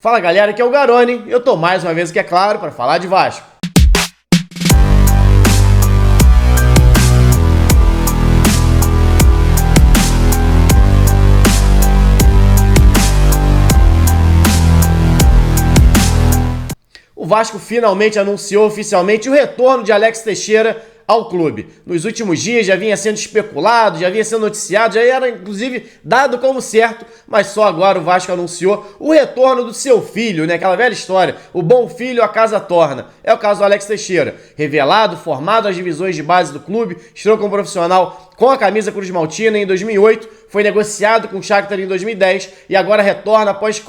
Fala galera, aqui é o Garoni e eu tô mais uma vez aqui, é claro, para falar de Vasco. O Vasco finalmente anunciou oficialmente o retorno de Alex Teixeira ao clube. Nos últimos dias já vinha sendo especulado, já vinha sendo noticiado, já era inclusive dado como certo, mas só agora o Vasco anunciou o retorno do seu filho, né? Aquela velha história, o bom filho a casa torna. É o caso do Alex Teixeira, revelado, formado às divisões de base do clube, estreou como profissional com a camisa Cruz Maltina em 2008, foi negociado com o Shakhtar em 2010 e agora retorna após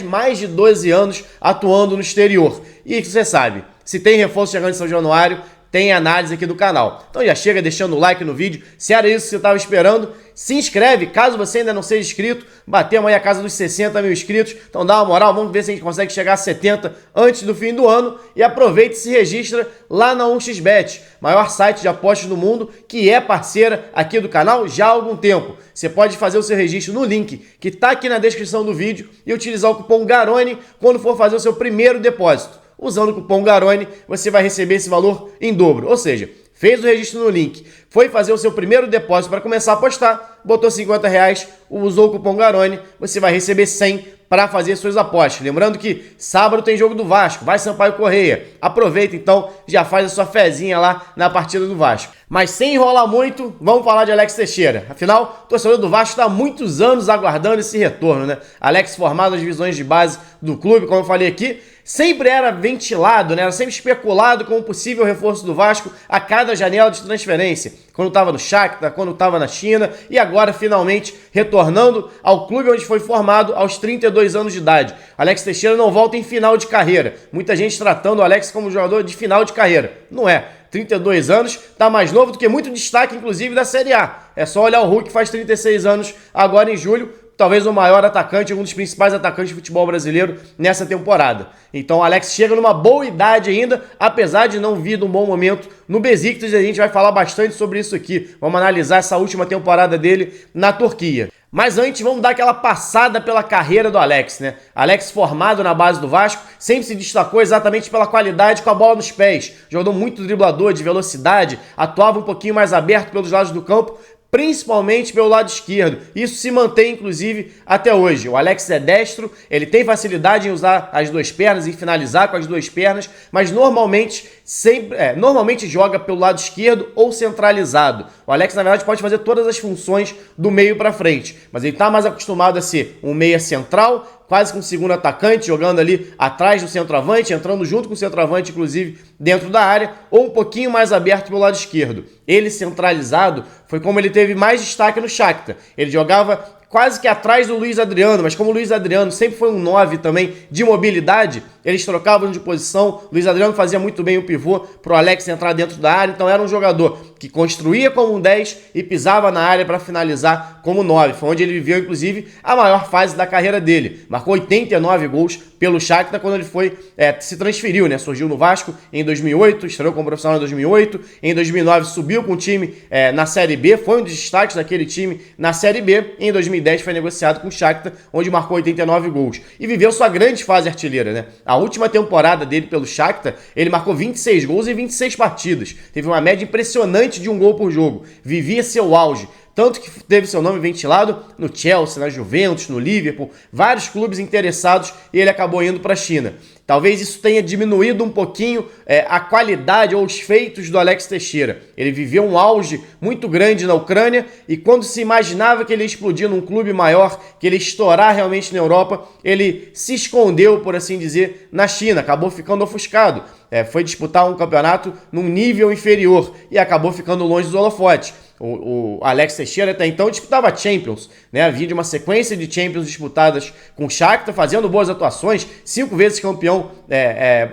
mais de 12 anos atuando no exterior. E você sabe, se tem reforço chegando em São Januário, tem análise aqui do canal. Então já chega deixando o like no vídeo, se era isso que você estava esperando, se inscreve, caso você ainda não seja inscrito, batemos aí a casa dos 60 mil inscritos, então dá uma moral, vamos ver se a gente consegue chegar a 70 antes do fim do ano e aproveita e se registra lá na 1xBet, maior site de apostas do mundo, que é parceira aqui do canal já há algum tempo. Você pode fazer o seu registro no link que está aqui na descrição do vídeo e utilizar o cupom GARONI quando for fazer o seu primeiro depósito. Usando o cupom GARONI, você vai receber esse valor em dobro. Ou seja, fez o registro no link, foi fazer o seu primeiro depósito para começar a apostar, botou R$50, usou o cupom GARONI, você vai receber 100 para fazer suas apostas. Lembrando que sábado tem jogo do Vasco, vai Sampaio Corrêa. Aproveita então, já faz a sua fezinha lá na partida do Vasco. Mas sem enrolar muito, vamos falar de Alex Teixeira. Afinal, o torcedor do Vasco está há muitos anos aguardando esse retorno, né? Alex, formado nas divisões de base do clube, como eu falei aqui, sempre era ventilado, né? Era sempre especulado como possível reforço do Vasco a cada janela de transferência. Quando estava no Shakhtar, quando estava na China e agora finalmente retornando ao clube onde foi formado aos 32 anos de idade. Alex Teixeira não volta em final de carreira. Muita gente tratando o Alex como jogador de final de carreira. Não é. 32 anos, tá mais novo do que muito destaque, inclusive, da Série A. É só olhar o Hulk, que faz 36 anos agora em julho, talvez o maior atacante, um dos principais atacantes de futebol brasileiro nessa temporada. Então o Alex chega numa boa idade ainda, apesar de não vir de um bom momento no Besiktas, e a gente vai falar bastante sobre isso aqui. Vamos analisar essa última temporada dele na Turquia. Mas antes, vamos dar aquela passada pela carreira do Alex, né? Alex, formado na base do Vasco, sempre se destacou exatamente pela qualidade com a bola nos pés. Jogador muito driblador, de velocidade, atuava um pouquinho mais aberto pelos lados do campo, principalmente pelo lado esquerdo. Isso se mantém, inclusive, até hoje. O Alex é destro, ele tem facilidade em usar as duas pernas, em finalizar com as duas pernas, mas normalmente joga pelo lado esquerdo ou centralizado. O Alex, na verdade, pode fazer todas as funções do meio para frente, mas ele está mais acostumado a ser um meia central, quase com um segundo atacante, jogando ali atrás do centroavante, entrando junto com o centroavante, inclusive, dentro da área, ou um pouquinho mais aberto pelo lado esquerdo. Ele centralizado foi como ele teve mais destaque no Shakhtar. Ele jogava quase que atrás do Luiz Adriano, mas como o Luiz Adriano sempre foi um 9 também de mobilidade, eles trocavam de posição, o Luiz Adriano fazia muito bem o pivô para o Alex entrar dentro da área, então era um jogador que construía como um 10 e pisava na área para finalizar como 9, foi onde ele viveu inclusive a maior fase da carreira dele, marcou 89 gols pelo Shakhtar quando ele se transferiu, né? Surgiu no Vasco em 2008, estreou como profissional em 2008, em 2009 subiu com o time na Série B, foi um dos destaques daquele time na Série B, e em 2010 foi negociado com o Shakhtar, onde marcou 89 gols, e viveu sua grande fase artilheira, né? A última temporada dele pelo Shakhtar, ele marcou 26 gols em 26 partidas, teve uma média impressionante de um gol por jogo, vivia seu auge, tanto que teve seu nome ventilado no Chelsea, na Juventus, no Liverpool, vários clubes interessados, e ele acabou indo para a China. Talvez isso tenha diminuído um pouquinho a qualidade ou os feitos do Alex Teixeira. Ele viveu um auge muito grande na Ucrânia e quando se imaginava que ele ia explodir num clube maior, que ele ia estourar realmente na Europa, ele se escondeu, por assim dizer, na China, acabou ficando ofuscado. Foi disputar um campeonato num nível inferior e acabou ficando longe dos holofotes. O Alex Teixeira até então disputava Champions, né? Vinha de uma sequência de Champions disputadas com o Shakhtar, fazendo boas atuações, 5 vezes campeão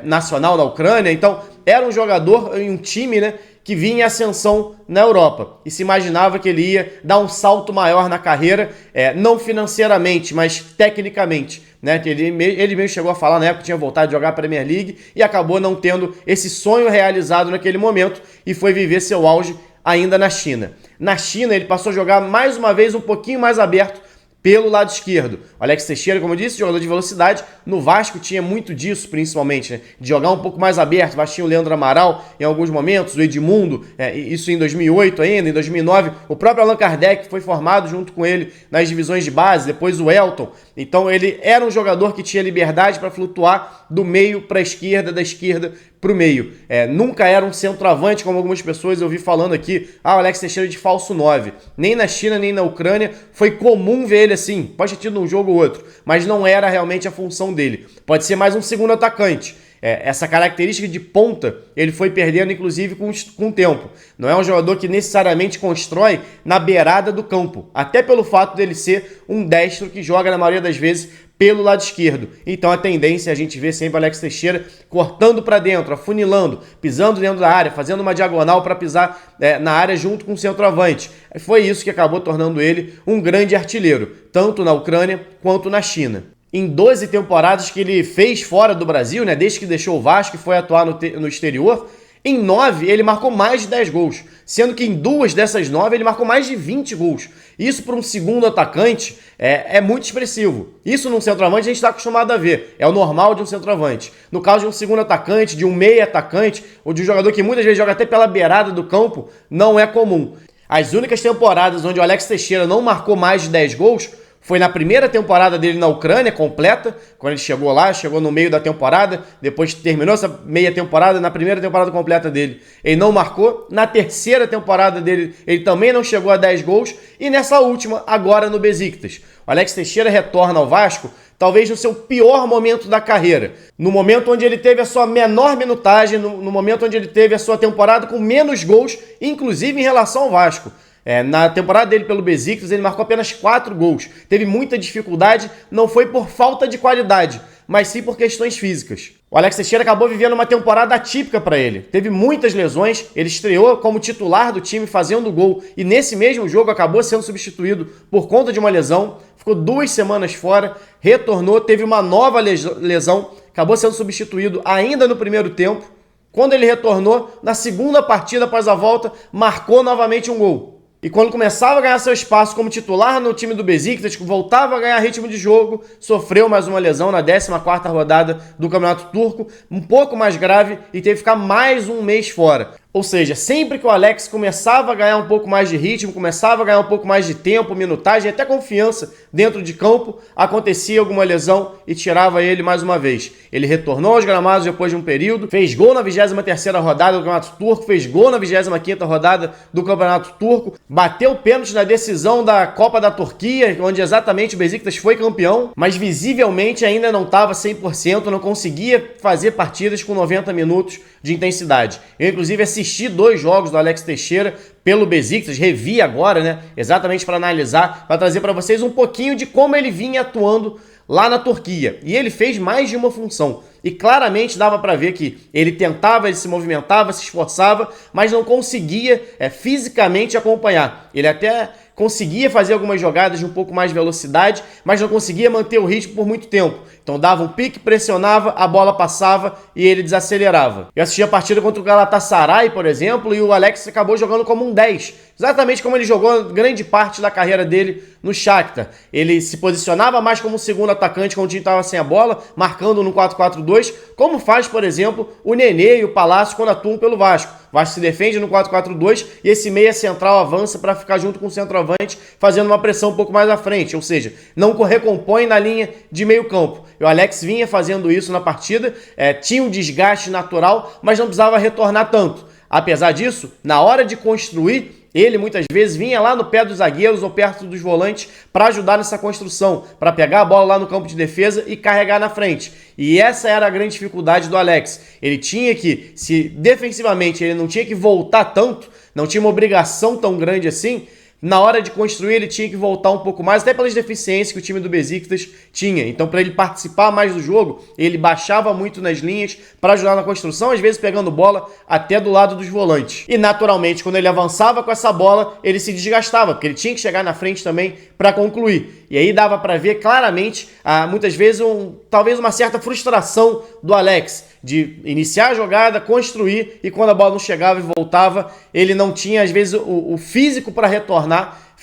nacional na Ucrânia, então era um jogador em um time, né, que vinha em ascensão na Europa e se imaginava que ele ia dar um salto maior na carreira, não financeiramente, mas tecnicamente, né? Ele mesmo chegou a falar na época que tinha voltado a jogar a Premier League e acabou não tendo esse sonho realizado naquele momento e foi viver seu auge ainda na China. Na China ele passou a jogar mais uma vez um pouquinho mais aberto pelo lado esquerdo. O Alex Teixeira, como eu disse, jogador de velocidade, no Vasco tinha muito disso, principalmente, né? De jogar um pouco mais aberto. O Vasco tinha o Leandro Amaral em alguns momentos, o Edmundo, isso em 2008 ainda, em 2009. O próprio Allan Kardec foi formado junto com ele nas divisões de base, depois o Elton. Então ele era um jogador que tinha liberdade para flutuar do meio para a esquerda, da esquerda para o meio. Nunca era um centroavante, como algumas pessoas eu vi falando aqui, o Alex Teixeira de falso 9. Nem na China, nem na Ucrânia foi comum ver ele assim. Pode ter tido um jogo ou outro, mas não era realmente a função dele. Pode ser mais um segundo atacante. Essa característica de ponta ele foi perdendo, inclusive, com o tempo. Não é um jogador que necessariamente constrói na beirada do campo, até pelo fato dele ser um destro que joga, na maioria das vezes, pelo lado esquerdo. Então a tendência é a gente ver sempre o Alex Teixeira cortando para dentro, afunilando, pisando dentro da área, fazendo uma diagonal para pisar na área junto com o centroavante. Foi isso que acabou tornando ele um grande artilheiro, tanto na Ucrânia quanto na China. Em 12 temporadas que ele fez fora do Brasil, né, desde que deixou o Vasco e foi atuar no exterior, em 9 ele marcou mais de 10 gols, sendo que em 2 dessas 9 ele marcou mais de 20 gols. Isso para um segundo atacante é muito expressivo. Isso num centroavante a gente está acostumado a ver, é o normal de um centroavante. No caso de um segundo atacante, de um meia atacante, ou de um jogador que muitas vezes joga até pela beirada do campo, não é comum. As únicas temporadas onde o Alex Teixeira não marcou mais de 10 gols foi na primeira temporada dele na Ucrânia, completa, quando ele chegou lá, chegou no meio da temporada, depois terminou essa meia temporada, na primeira temporada completa dele, ele não marcou. Na terceira temporada dele, ele também não chegou a 10 gols, e nessa última, agora no Besiktas. O Alex Teixeira retorna ao Vasco, talvez no seu pior momento da carreira, no momento onde ele teve a sua menor minutagem, no momento onde ele teve a sua temporada com menos gols, inclusive em relação ao Vasco. Na temporada dele pelo Besiktas, ele marcou apenas 4 gols. Teve muita dificuldade, não foi por falta de qualidade, mas sim por questões físicas. O Alex Teixeira acabou vivendo uma temporada atípica para ele. Teve muitas lesões, ele estreou como titular do time fazendo gol e nesse mesmo jogo acabou sendo substituído por conta de uma lesão. Ficou 2 semanas fora, retornou, teve uma nova lesão, acabou sendo substituído ainda no primeiro tempo. Quando ele retornou, na segunda partida após a volta, marcou novamente um gol. E quando começava a ganhar seu espaço como titular no time do Besiktas, voltava a ganhar ritmo de jogo, sofreu mais uma lesão na 14ª rodada do Campeonato Turco, um pouco mais grave, e teve que ficar mais um mês fora. Ou seja, sempre que o Alex começava a ganhar um pouco mais de ritmo, começava a ganhar um pouco mais de tempo, minutagem, até confiança dentro de campo, acontecia alguma lesão e tirava ele mais uma vez. Ele retornou aos gramados depois de um período, fez gol na 23ª rodada do Campeonato Turco, fez gol na 25ª rodada do Campeonato Turco, bateu pênalti na decisão da Copa da Turquia, onde exatamente o Besiktas foi campeão, mas visivelmente ainda não estava 100%, não conseguia fazer partidas com 90 minutos de intensidade. Eu, inclusive, assisti 2 jogos do Alex Teixeira pelo Besiktas, revi agora, né, exatamente para analisar, para trazer para vocês um pouquinho de como ele vinha atuando lá na Turquia. E ele fez mais de uma função. E claramente dava para ver que ele tentava, ele se movimentava, se esforçava, mas não conseguia fisicamente acompanhar. Ele até conseguia fazer algumas jogadas de um pouco mais de velocidade, mas não conseguia manter o ritmo por muito tempo. Então dava um pique, pressionava, a bola passava e ele desacelerava. Eu assisti a partida contra o Galatasaray, por exemplo, e o Alex acabou jogando como um 10. Exatamente como ele jogou grande parte da carreira dele no Shakhtar. Ele se posicionava mais como um segundo atacante quando o time estava sem a bola, marcando no 4-4-2, como faz, por exemplo, o Nenê e o Palácio quando atuam pelo Vasco. O Vasco se defende no 4-4-2 e esse meia central avança para ficar junto com o centroavante, fazendo uma pressão um pouco mais à frente, ou seja, não recompõe na linha de meio campo. E o Alex vinha fazendo isso na partida, tinha um desgaste natural, mas não precisava retornar tanto. Apesar disso, na hora de construir, ele muitas vezes vinha lá no pé dos zagueiros ou perto dos volantes para ajudar nessa construção, para pegar a bola lá no campo de defesa e carregar na frente. E essa era a grande dificuldade do Alex. Ele tinha que, se defensivamente ele não tinha que voltar tanto, não tinha uma obrigação tão grande assim, na hora de construir ele tinha que voltar um pouco mais, até pelas deficiências que o time do Besiktas tinha. Então, para ele participar mais do jogo, ele baixava muito nas linhas para ajudar na construção, às vezes pegando bola até do lado dos volantes. E naturalmente, quando ele avançava com essa bola, ele se desgastava, porque ele tinha que chegar na frente também para concluir. E aí dava para ver claramente, muitas vezes, talvez uma certa frustração do Alex, de iniciar a jogada, construir, e quando a bola não chegava e voltava, ele não tinha, às vezes, o físico para retornar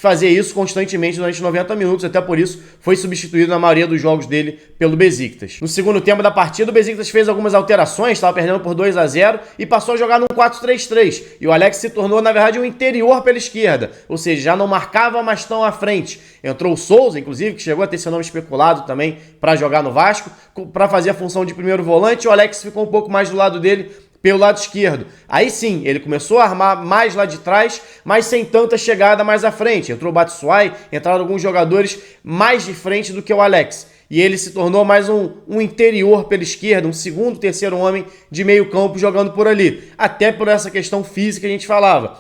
fazia isso constantemente durante 90 minutos, até por isso foi substituído na maioria dos jogos dele pelo Besiktas. No segundo tempo da partida, o Besiktas fez algumas alterações, estava perdendo por 2-0 e passou a jogar num 4-3-3. E o Alex se tornou, na verdade, um interior pela esquerda, ou seja, já não marcava mais tão à frente. Entrou o Souza, inclusive, que chegou a ter seu nome especulado também para jogar no Vasco, para fazer a função de primeiro volante. O Alex ficou um pouco mais do lado dele, pelo lado esquerdo. Aí sim, ele começou a armar mais lá de trás, mas sem tanta chegada mais à frente. Entrou o Batshuayi, entraram alguns jogadores mais de frente do que o Alex. E ele se tornou mais um interior pela esquerda, um segundo, terceiro homem de meio campo jogando por ali. Até por essa questão física que a gente falava.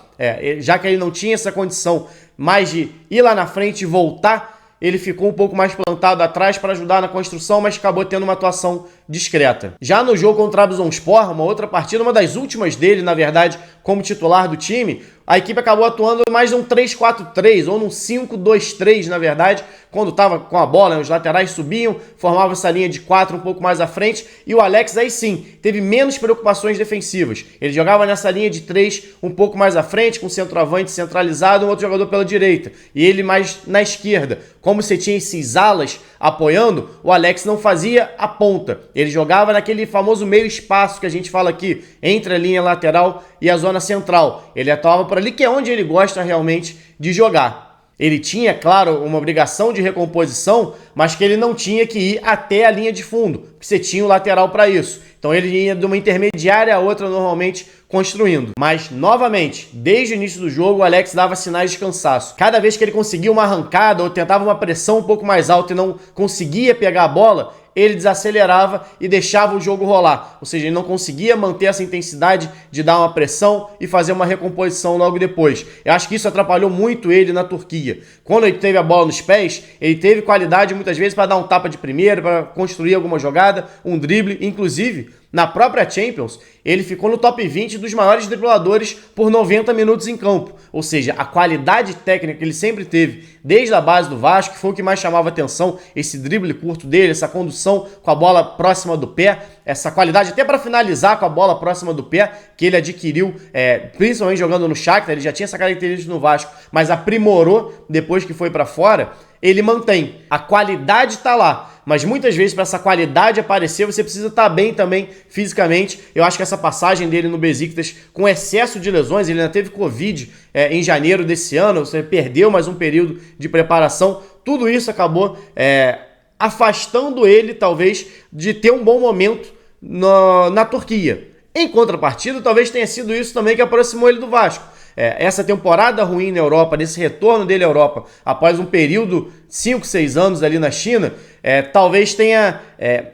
Já que ele não tinha essa condição mais de ir lá na frente e voltar, ele ficou um pouco mais plantado atrás para ajudar na construção, mas acabou tendo uma atuação discreta. Já no jogo contra o Trabzonspor, uma outra partida, uma das últimas dele, na verdade, como titular do time, a equipe acabou atuando mais num 3-4-3 ou num 5-2-3, na verdade, quando estava com a bola, os laterais subiam, formavam essa linha de 4 um pouco mais à frente, e o Alex aí sim, teve menos preocupações defensivas. Ele jogava nessa linha de 3 um pouco mais à frente, com o centroavante centralizado, um outro jogador pela direita, e ele mais na esquerda. Como você tinha esses alas apoiando, o Alex não fazia a ponta. Ele jogava naquele famoso meio espaço que a gente fala aqui, entre a linha lateral e a zona central. Ele atuava por ali, que é onde ele gosta realmente de jogar. Ele tinha, claro, uma obrigação de recomposição, mas que ele não tinha que ir até a linha de fundo, porque você tinha o lateral para isso. Então ele ia de uma intermediária a outra normalmente construindo. Mas, novamente, desde o início do jogo, o Alex dava sinais de cansaço. Cada vez que ele conseguia uma arrancada ou tentava uma pressão um pouco mais alta e não conseguia pegar a bola, ele desacelerava e deixava o jogo rolar. Ou seja, ele não conseguia manter essa intensidade de dar uma pressão e fazer uma recomposição logo depois. Eu acho que isso atrapalhou muito ele na Turquia. Quando ele teve a bola nos pés, ele teve qualidade muitas vezes para dar um tapa de primeira, para construir alguma jogada, um drible. Inclusive, na própria Champions, ele ficou no top 20 dos maiores dribladores por 90 minutos em campo. Ou seja, a qualidade técnica que ele sempre teve desde a base do Vasco, que foi o que mais chamava atenção, esse drible curto dele, essa condução com a bola próxima do pé, essa qualidade até para finalizar com a bola próxima do pé, que ele adquiriu, principalmente jogando no Shakhtar. Ele já tinha essa característica no Vasco, mas aprimorou depois que foi para fora. Ele mantém. A qualidade está lá, mas muitas vezes para essa qualidade aparecer, você precisa estar bem também fisicamente. Eu acho que essa passagem dele no Besiktas, com excesso de lesões, ele ainda teve Covid em janeiro desse ano, você perdeu mais um período de preparação, tudo isso acabou afastando ele, talvez, de ter um bom momento na Turquia. Em contrapartida, talvez tenha sido isso também que aproximou ele do Vasco. Essa temporada ruim na Europa, nesse retorno dele à Europa, após um período 5, 6 anos ali na China, talvez tenha,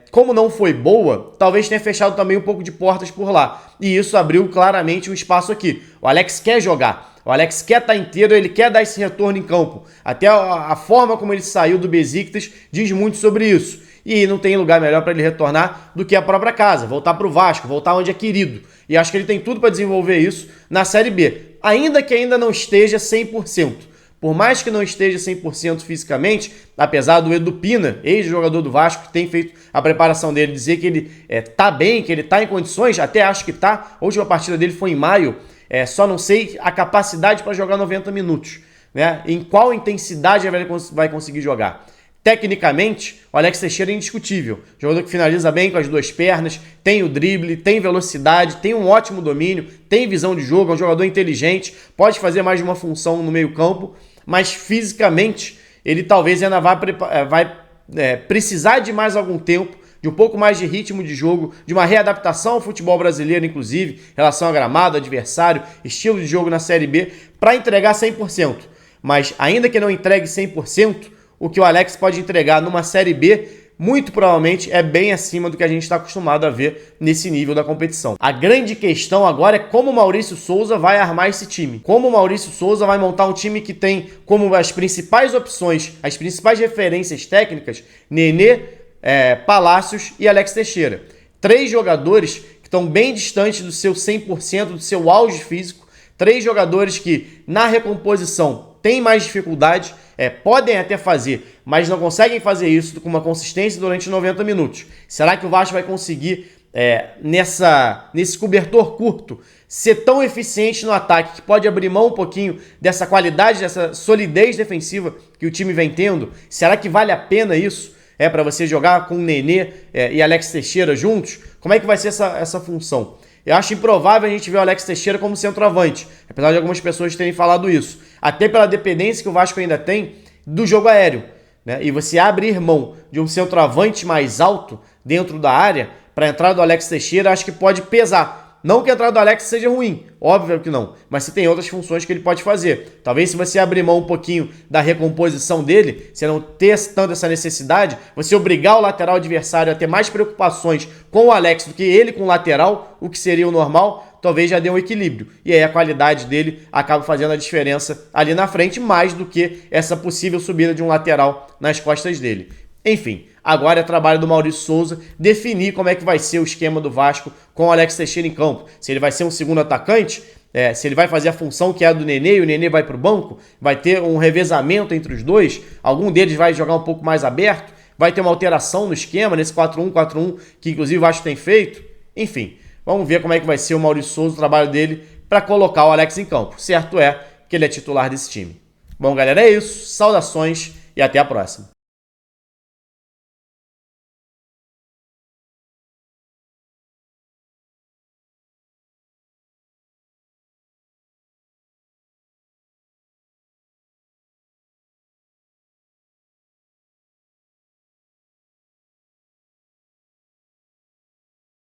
como não foi boa, talvez tenha fechado também um pouco de portas por lá. E isso abriu claramente um espaço aqui. O Alex quer jogar, o Alex quer estar inteiro, ele quer dar esse retorno em campo. Até a forma como ele saiu do Besiktas diz muito sobre isso. E não tem lugar melhor para ele retornar do que a própria casa, voltar para o Vasco, voltar onde é querido. E acho que ele tem tudo para desenvolver isso na Série B. Ainda que ainda não esteja 100%. Por mais que não esteja 100% fisicamente, apesar do Edu Pina, ex-jogador do Vasco, que tem feito a preparação dele, dizer que ele tá bem, que ele tá em condições, até acho que tá. A última partida dele foi em maio, só não sei a capacidade para jogar 90 minutos. Né? Em qual intensidade ele vai conseguir jogar. Tecnicamente, o Alex Teixeira é indiscutível. Jogador que finaliza bem com as duas pernas, tem o drible, tem velocidade, tem um ótimo domínio, tem visão de jogo, é um jogador inteligente, pode fazer mais de uma função no meio campo, mas fisicamente ele talvez ainda vai precisar de mais algum tempo, de um pouco mais de ritmo de jogo, de uma readaptação ao futebol brasileiro, inclusive, em relação a gramado, adversário, estilo de jogo na Série B, para entregar 100%. Mas ainda que não entregue 100%, o que o Alex pode entregar numa Série B, muito provavelmente é bem acima do que a gente está acostumado a ver nesse nível da competição. A grande questão agora é como o Maurício Souza vai armar esse time. Como o Maurício Souza vai montar um time que tem como as principais opções, as principais referências técnicas, Nenê, Palácios e Alex Teixeira. 3 jogadores que estão bem distantes do seu 100%, do seu auge físico. 3 jogadores que na recomposição têm mais dificuldade, podem até fazer, mas não conseguem fazer isso com uma consistência durante 90 minutos. Será que o Vasco vai conseguir nesse cobertor curto, ser tão eficiente no ataque que pode abrir mão um pouquinho dessa qualidade, dessa solidez defensiva que o time vem tendo? Será que vale a pena isso? Para você jogar com o Nenê e Alex Teixeira juntos? Como é que vai ser essa função? Eu acho improvável a gente ver o Alex Teixeira como centroavante, apesar de algumas pessoas terem falado isso. Até pela dependência que o Vasco ainda tem do jogo aéreo, né? E você abrir mão de um centroavante mais alto dentro da área para a entrada do Alex Teixeira, acho que pode pesar. Não que a entrada do Alex seja ruim, óbvio que não, mas você tem outras funções que ele pode fazer. Talvez se você abrir mão um pouquinho da recomposição dele, você não ter tanto essa necessidade, você obrigar o lateral adversário a ter mais preocupações com o Alex do que ele com o lateral, o que seria o normal, talvez já dê um equilíbrio. E aí a qualidade dele acaba fazendo a diferença ali na frente, mais do que essa possível subida de um lateral nas costas dele. Enfim, agora é trabalho do Maurício Souza definir como é que vai ser o esquema do Vasco com o Alex Teixeira em campo. Se ele vai ser um segundo atacante, se ele vai fazer a função que é a do Nenê e o Nenê vai para o banco, vai ter um revezamento entre os dois, algum deles vai jogar um pouco mais aberto, vai ter uma alteração no esquema, nesse 4-1-4-1 que inclusive o Vasco tem feito. Enfim, vamos ver como é que vai ser o Maurício Souza, o trabalho dele para colocar o Alex em campo. Certo é que ele é titular desse time. Bom, galera, é isso. Saudações e até a próxima.